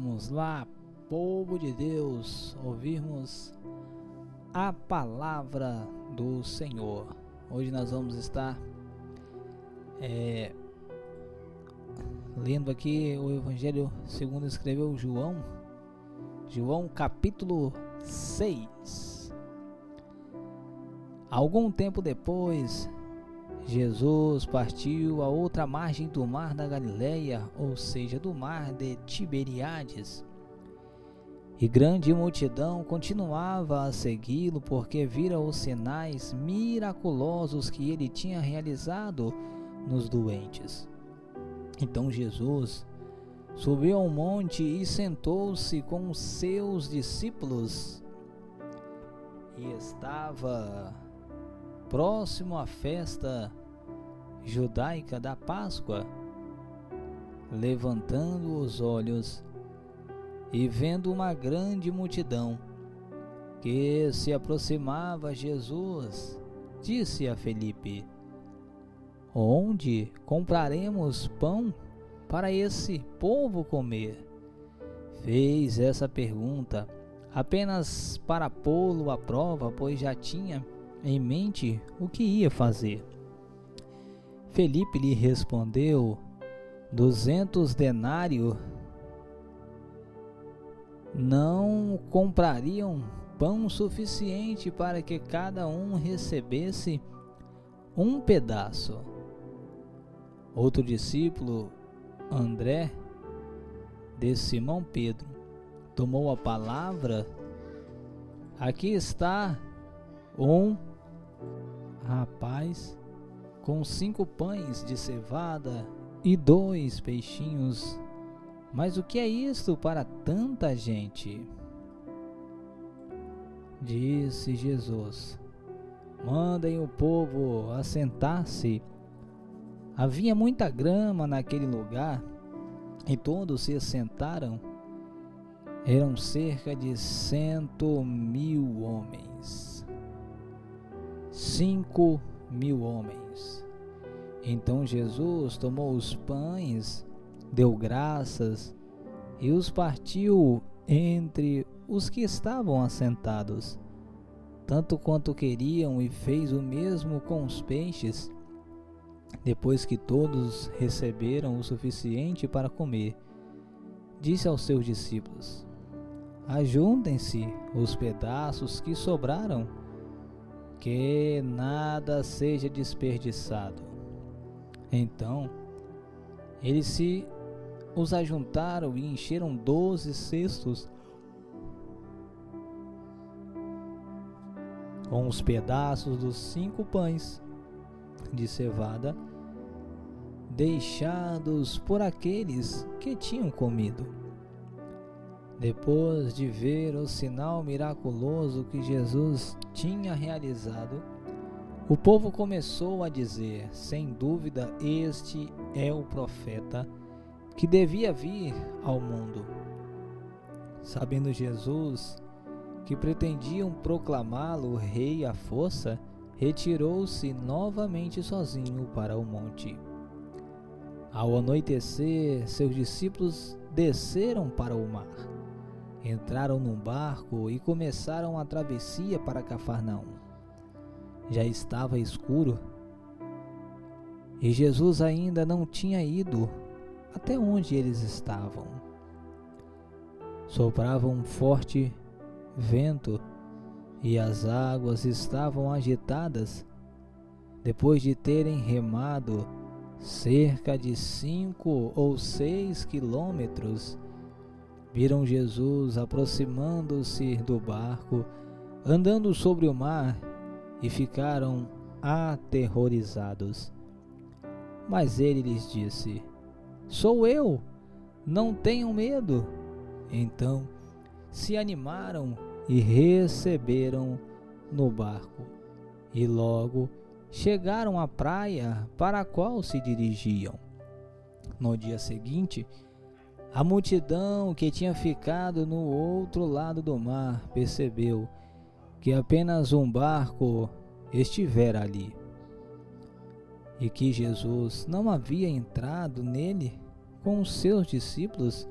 Vamos lá, povo de Deus, ouvirmos a palavra do Senhor. Hoje nós vamos estar lendo aqui o Evangelho segundo escreveu João capítulo 6. Algum tempo depois, Jesus partiu a outra margem do mar da Galileia, ou seja, do mar de Tiberíades. E grande multidão continuava a segui-lo, porque vira os sinais miraculosos que ele tinha realizado nos doentes. Então Jesus subiu ao monte e sentou-se com os seus discípulos. E estava próximo à festa judaica da Páscoa. Levantando os olhos e vendo uma grande multidão que se aproximava a Jesus, disse a Felipe: onde compraremos pão para esse povo comer? Fez essa pergunta apenas para pô-lo à prova, pois já tinha em mente o que ia fazer. Felipe lhe respondeu: 200 denários não comprariam pão suficiente para que cada um recebesse um pedaço. Outro discípulo, André, de Simão Pedro, tomou a palavra: aqui está um rapaz com 5 pães de cevada e 2 peixinhos. Mas o que é isto para tanta gente? Disse Jesus: mandem o povo assentar-se. Havia muita grama naquele lugar, e todos se assentaram. Eram cerca de 100.000 homens. 5.000 homens. Então Jesus tomou os pães, deu graças e os partiu entre os que estavam assentados, tanto quanto queriam, e fez o mesmo com os peixes. Depois que todos receberam o suficiente para comer, disse aos seus discípulos: ajuntem-se os pedaços que sobraram, que nada seja desperdiçado. Então eles os ajuntaram e encheram 12 cestos com os pedaços dos 5 pães de cevada deixados por aqueles que tinham comido. Depois de ver o sinal miraculoso que Jesus tinha realizado, o povo começou a dizer: sem dúvida, este é o profeta que devia vir ao mundo. Sabendo Jesus que pretendiam proclamá-lo rei à força, retirou-se novamente sozinho para o monte. Ao anoitecer, seus discípulos desceram para o mar, entraram num barco e começaram a travessia para Cafarnaum. Já estava escuro e Jesus ainda não tinha ido até onde eles estavam. Soprava um forte vento e as águas estavam agitadas. Depois de terem remado cerca de 5 ou 6 quilômetros, viram Jesus aproximando-se do barco, andando sobre o mar, e ficaram aterrorizados. Mas ele lhes disse: sou eu, não tenham medo. Então se animaram e receberam no barco, e logo chegaram à praia para a qual se dirigiam. No dia seguinte, a multidão que tinha ficado no outro lado do mar percebeu que apenas um barco estivera ali, e que Jesus não havia entrado nele com os seus discípulos,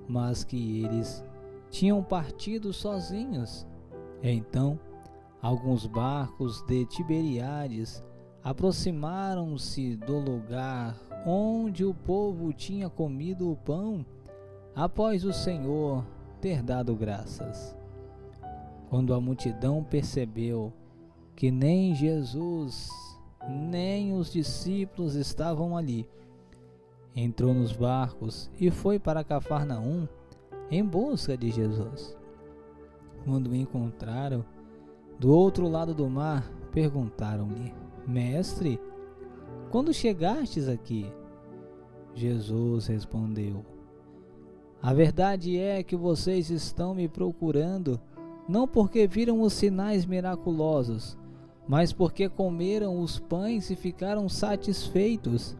mas que eles tinham partido sozinhos. Então, alguns barcos de Tiberíades aproximaram-se do lugar onde o povo tinha comido o pão após o Senhor ter dado graças. Quando a multidão percebeu que nem Jesus nem os discípulos estavam ali, entrou nos barcos e foi para Cafarnaum em busca de Jesus. Quando o encontraram do outro lado do mar, perguntaram-lhe: Mestre, quando chegastes aqui? Jesus respondeu: A verdade é que vocês estão me procurando, não porque viram os sinais miraculosos, mas porque comeram os pães e ficaram satisfeitos.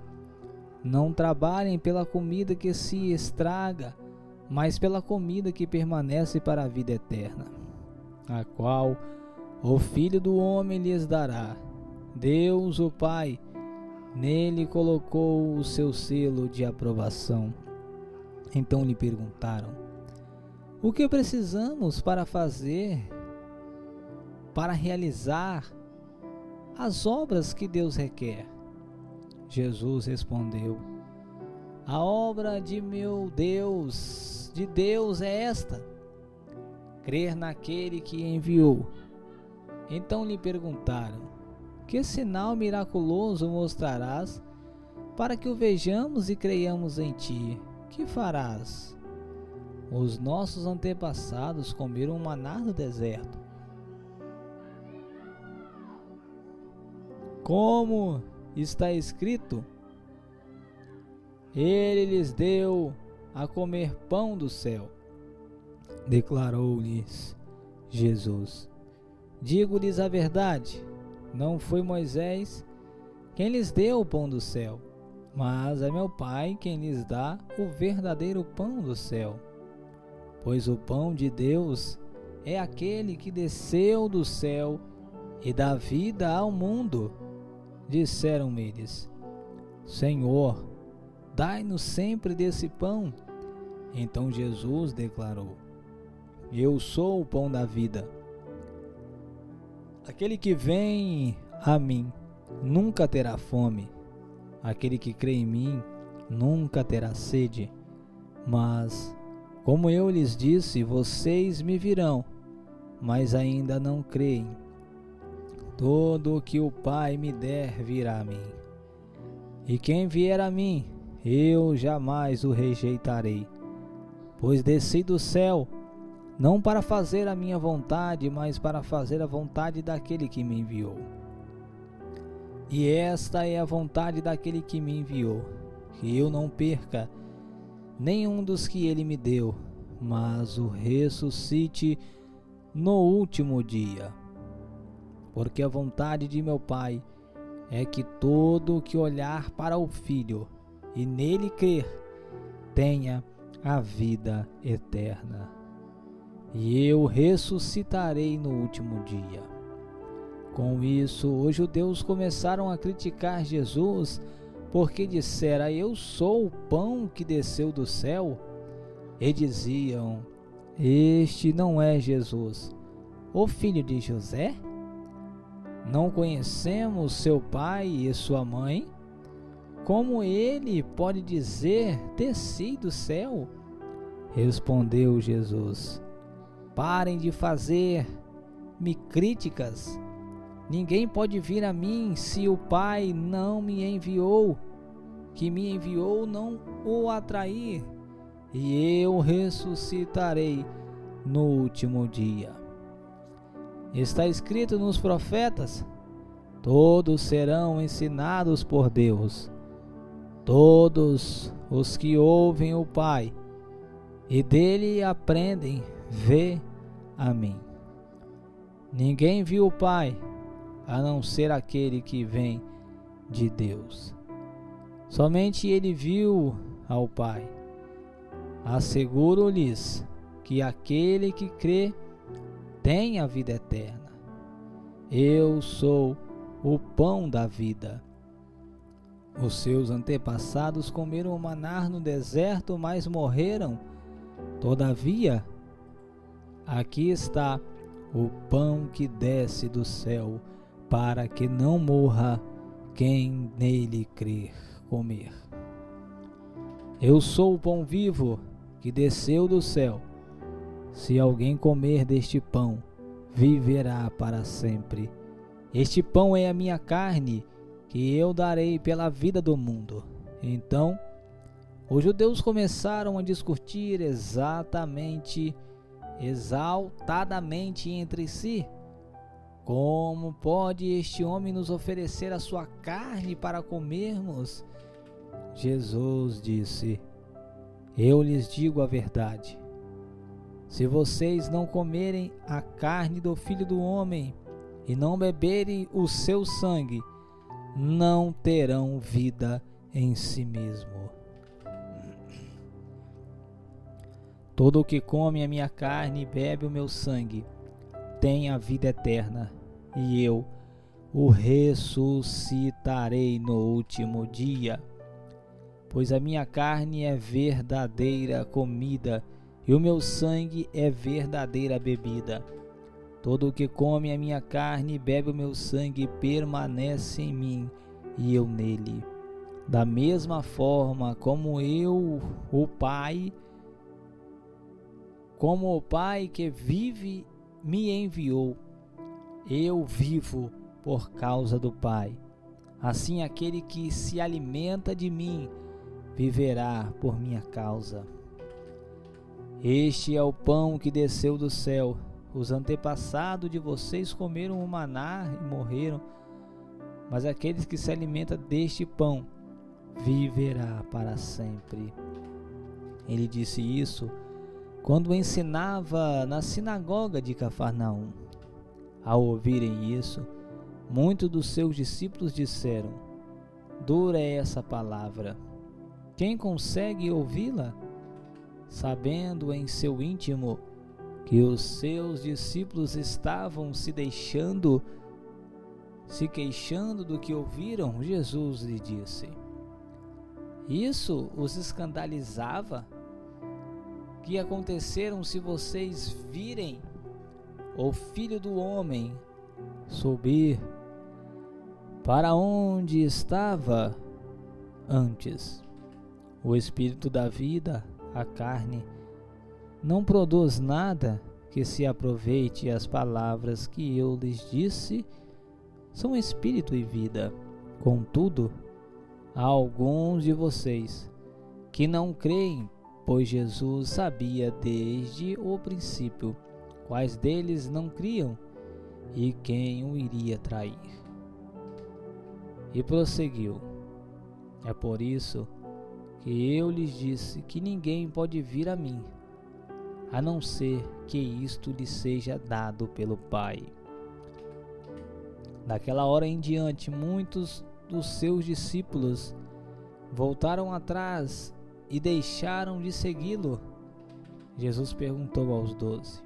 Não trabalhem pela comida que se estraga, mas pela comida que permanece para a vida eterna, a qual o Filho do Homem lhes dará. Deus, o Pai, nele colocou o seu selo de aprovação. Então lhe perguntaram: O que precisamos para realizar as obras que Deus requer? Jesus respondeu: A obra de Deus é esta: crer naquele que enviou. Então lhe perguntaram: Que sinal miraculoso mostrarás para que o vejamos e creiamos em ti? Que farás? Os nossos antepassados comeram maná no deserto. Como está escrito, Ele lhes deu a comer pão do céu. Declarou-lhes Jesus: Digo-lhes a verdade, não foi Moisés quem lhes deu o pão do céu, mas é meu Pai quem lhes dá o verdadeiro pão do céu. Pois o pão de Deus é aquele que desceu do céu e dá vida ao mundo. Disseram eles: Senhor, dai-nos sempre desse pão. Então Jesus declarou: Eu sou o pão da vida. Aquele que vem a mim nunca terá fome. Aquele que crê em mim nunca terá sede. Mas, como eu lhes disse, vocês me virão, mas ainda não creem. Todo o que o Pai me der virá a mim. E quem vier a mim, eu jamais o rejeitarei. Pois desci do céu, não para fazer a minha vontade, mas para fazer a vontade daquele que me enviou. E esta é a vontade daquele que me enviou, que eu não perca nenhum dos que ele me deu, mas o ressuscite no último dia. Porque a vontade de meu Pai é que todo o que olhar para o Filho e nele crer tenha a vida eterna. E eu ressuscitarei no último dia. Com isso, os judeus começaram a criticar Jesus, porque dissera: Eu sou o pão que desceu do céu. E diziam: Este não é Jesus, o filho de José? Não conhecemos seu pai e sua mãe? Como ele pode dizer: Desci do céu? Respondeu Jesus: Parem de fazer-me críticas. Ninguém pode vir a mim se o Pai não me enviou, que me enviou não o atrair, e eu ressuscitarei no último dia. Está escrito nos profetas: todos serão ensinados por Deus. Todos os que ouvem o Pai e dele aprendem, vê a mim. Ninguém viu o Pai, a não ser aquele que vem de Deus. Somente ele viu ao Pai. Asseguro-lhes que aquele que crê tem a vida eterna. Eu sou o pão da vida. Os seus antepassados comeram o maná no deserto, mas morreram. Todavia, aqui está o pão que desce do céu, para que não morra quem nele crer comer. Eu sou o pão vivo que desceu do céu. Se alguém comer deste pão, viverá para sempre. Este pão é a minha carne, que eu darei pela vida do mundo. Então, os judeus começaram a discutir exaltadamente entre si: como pode este homem nos oferecer a sua carne para comermos? Jesus disse: eu lhes digo a verdade. Se vocês não comerem a carne do Filho do Homem e não beberem o seu sangue, não terão vida em si mesmo. Todo o que come a minha carne e bebe o meu sangue tem a vida eterna, e eu o ressuscitarei no último dia. Pois a minha carne é verdadeira comida, e o meu sangue é verdadeira bebida. Todo o que come a minha carne e bebe o meu sangue permanece em mim, e eu nele. Da mesma forma como o Pai que vive me enviou, eu vivo por causa do Pai. Assim aquele que se alimenta de mim viverá por minha causa. Este é o pão que desceu do céu. Os antepassados de vocês comeram o maná e morreram, mas aqueles que se alimentam deste pão viverá para sempre. Ele disse isso quando ensinava na sinagoga de Cafarnaum. Ao ouvirem isso, muitos dos seus discípulos disseram: dura é essa palavra. Quem consegue ouvi-la? Sabendo em seu íntimo que os seus discípulos estavam se queixando do que ouviram, Jesus lhe disse: isso os escandalizava? Que aconteceram se vocês virem o Filho do Homem subir para onde estava antes? O Espírito da vida, a carne, não produz nada que se aproveite, e as palavras que eu lhes disse são espírito e vida. Contudo, há alguns de vocês que não creem, pois Jesus sabia desde o princípio quais deles não criam e quem o iria trair. E prosseguiu: é por isso que eu lhes disse que ninguém pode vir a mim, a não ser que isto lhe seja dado pelo Pai. Daquela hora em diante, muitos dos seus discípulos voltaram atrás e deixaram de segui-lo. Jesus perguntou aos 12: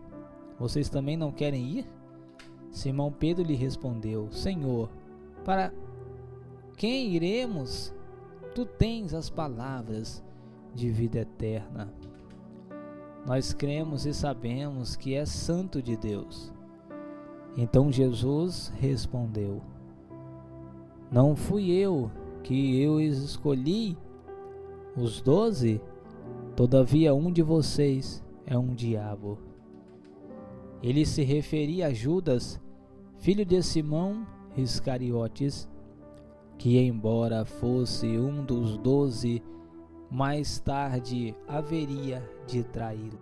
vocês também não querem ir? Simão Pedro lhe respondeu: Senhor, para quem iremos? Tu tens as palavras de vida eterna. Nós cremos e sabemos que és santo de Deus. Então Jesus respondeu: não fui eu que eu escolhi os 12? Todavia um de vocês é um diabo. Ele se referia a Judas, filho de Simão Iscariotes, que embora fosse um dos 12, mais tarde haveria de traí-lo.